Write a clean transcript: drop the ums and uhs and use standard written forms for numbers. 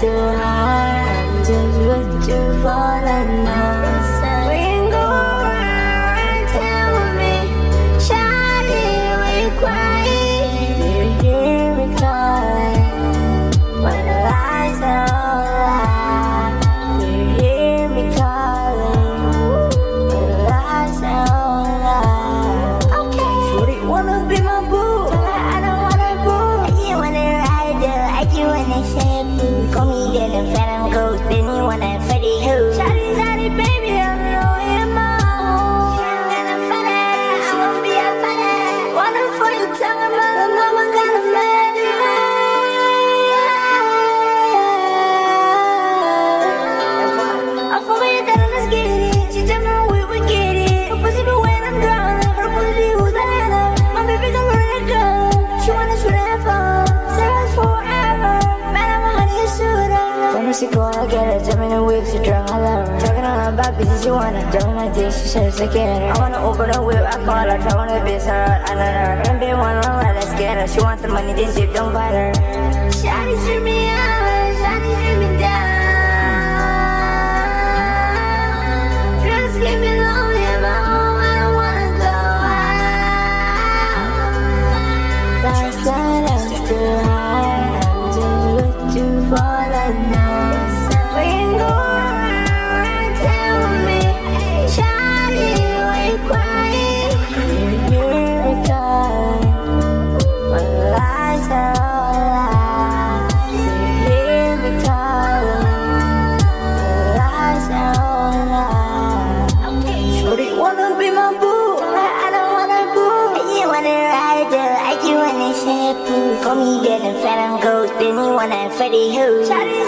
too hard. I'm just with you for the night. We can go around town with me. Shawty, we quiet. Do you hear me calling? When the lights are all out. Do you hear me calling? When the lights are all out. Okay. Shorty wanna be my boo. I don't wanna boo. I just wanna ride though. I just wanna shampoo. Call me getting fat, I'm ghost. Then you wanna fatty who? Shawty, shawty, baby, I'm low in my home. I'm gonna fight it. I won't be a fighter. Wanna for you, tell my mother, mama got a man. I forgot you that let's get it. She tell me we would get it. Her pussy be wet, I'm drunk. Her pussy who's the header. My baby gon' let it go. She wanna shoot and fall. Sarah's forever. Man, I'm a honey shooter. From the sick I get it. Jump in the whip, she drunk, I love her. Talking all about bitches, she wanna jump in my dick, she says I get her. I wanna open the whip, I call her. Try wanna bitch her, I know her. And be one on her, let's get her. She wants the money, then dip, don't fight her. Shawty shoot me out, shawty shoot me down. Just keep me lonely in my home, I don't wanna go out. Last night I was too high, I'm just with you for the night. We can go around town with me. Shawty, we quiet. You hear me calling when the lights are all out. You hear me calling when the lights are all out. Shorty wanna be my boo. I don't wanna boo. I just wanna ride though. I just wanna shampoo. Call me getting fat, I'm ghost. Then you wanna fatty who? Shawty,